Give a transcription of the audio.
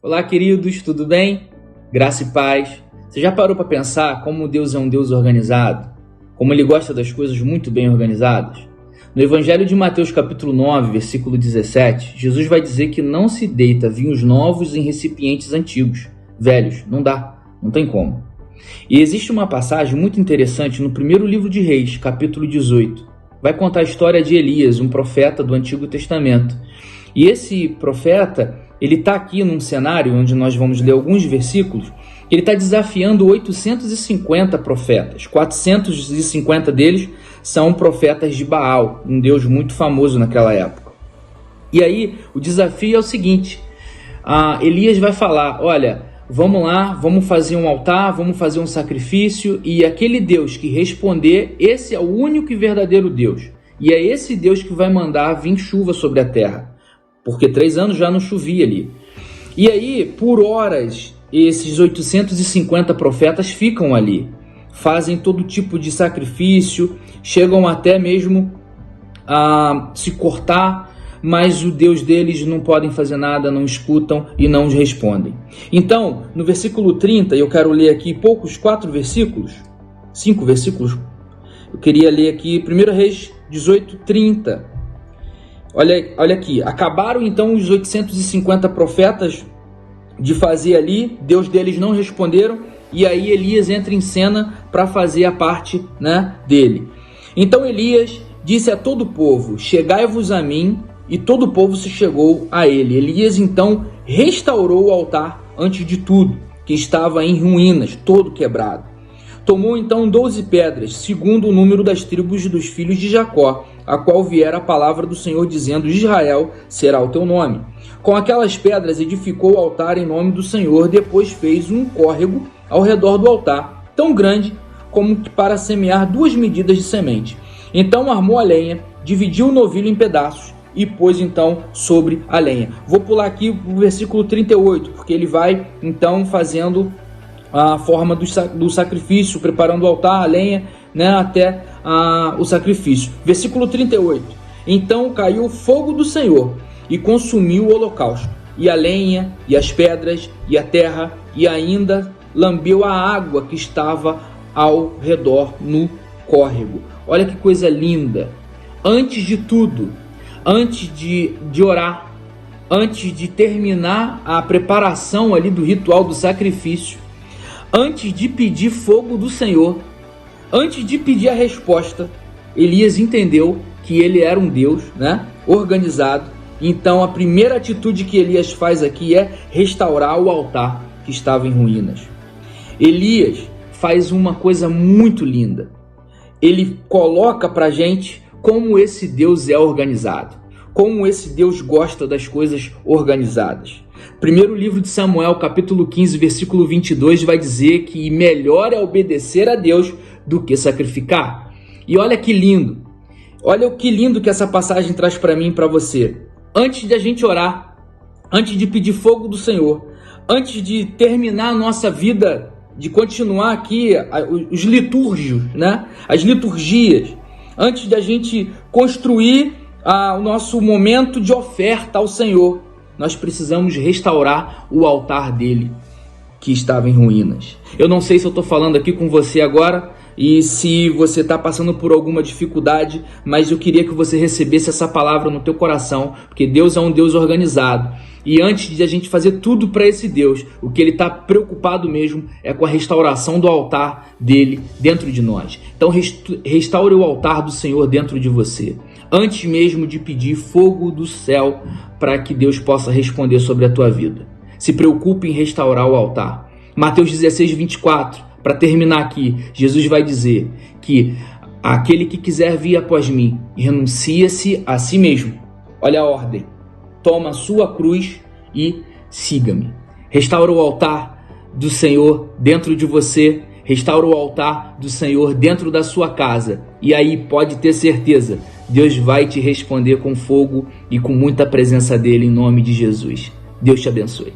Olá, queridos, tudo bem? Graça e paz. Você já parou para pensar como Deus é um Deus organizado? Como Ele gosta das coisas muito bem organizadas? No Evangelho de Mateus capítulo 9, versículo 17, Jesus vai dizer que não se deita vinhos novos em recipientes antigos, velhos. Não dá, não tem como. E existe uma passagem muito interessante no primeiro livro de Reis, capítulo 18. Vai contar a história de Elias, um profeta do Antigo Testamento. E esse profeta, ele está aqui num cenário onde nós vamos ler alguns versículos. Ele está desafiando 850 profetas. 450 deles são profetas de Baal, um deus muito famoso naquela época. E aí o desafio é o seguinte: Elias vai falar, olha, vamos lá, vamos fazer um altar, vamos fazer um sacrifício, e aquele Deus que responder, esse é o único e verdadeiro Deus. E é esse Deus que vai mandar vir chuva sobre a terra, porque 3 anos já não chovia ali. E aí, por horas, esses 850 profetas ficam ali, fazem todo tipo de sacrifício, chegam até mesmo a se cortar, mas o Deus deles não podem fazer nada, não escutam e não os respondem. Então, no versículo 30, eu quero ler aqui 5 versículos, eu queria ler aqui 1 Reis 18, 30. Olha aqui, acabaram então os 850 profetas de fazer ali, Deus deles não responderam, e aí Elias entra em cena para fazer a parte, dele. Então Elias disse a todo o povo, chegai-vos a mim, e todo o povo se chegou a ele. Elias então restaurou o altar antes de tudo, que estava em ruínas, todo quebrado. Tomou então 12 pedras, segundo o número das tribos dos filhos de Jacó, a qual viera a palavra do Senhor, dizendo, Israel será o teu nome. Com aquelas pedras edificou o altar em nome do Senhor, depois fez um córrego ao redor do altar, tão grande como para semear 2 medidas de semente. Então armou a lenha, dividiu o novilho em pedaços e pôs então sobre a lenha. Vou pular aqui o versículo 38, porque ele vai então fazendo a forma do sacrifício, preparando o altar, a lenha, até o sacrifício. Versículo 38. Então caiu o fogo do Senhor e consumiu o holocausto, e a lenha, e as pedras, e a terra, e ainda lambeu a água que estava ao redor no córrego. Olha que coisa linda! Antes de tudo, antes de orar, antes de terminar a preparação ali do ritual do sacrifício, antes de pedir fogo do Senhor, antes de pedir a resposta, Elias entendeu que ele era um Deus, organizado. Então a primeira atitude que Elias faz aqui é restaurar o altar que estava em ruínas. Elias faz uma coisa muito linda. Ele coloca pra gente como esse Deus é organizado, como esse Deus gosta das coisas organizadas. Primeiro livro de Samuel, capítulo 15, versículo 22, vai dizer que melhor é obedecer a Deus do que sacrificar. E olha que lindo, olha o que lindo que essa passagem traz para mim e para você. Antes de a gente orar, antes de pedir fogo do Senhor, antes de terminar a nossa vida, de continuar aqui os litúrgios, as liturgias, antes de a gente construir o nosso momento de oferta ao Senhor, nós precisamos restaurar o altar dele, que estava em ruínas. Eu não sei se eu estou falando aqui com você agora e se você está passando por alguma dificuldade, mas eu queria que você recebesse essa palavra no teu coração, porque Deus é um Deus organizado. E antes de a gente fazer tudo para esse Deus, o que Ele está preocupado mesmo é com a restauração do altar dele dentro de nós. Então restaure o altar do Senhor dentro de você, antes mesmo de pedir fogo do céu para que Deus possa responder sobre a tua vida. Se preocupe em restaurar o altar. Mateus 16, 24, para terminar aqui, Jesus vai dizer que aquele que quiser vir após mim, renuncia-se a si mesmo. Olha a ordem. Toma a sua cruz e siga-me. Restaura o altar do Senhor dentro de você, restaura o altar do Senhor dentro da sua casa. E aí pode ter certeza, Deus vai te responder com fogo e com muita presença dele em nome de Jesus. Deus te abençoe.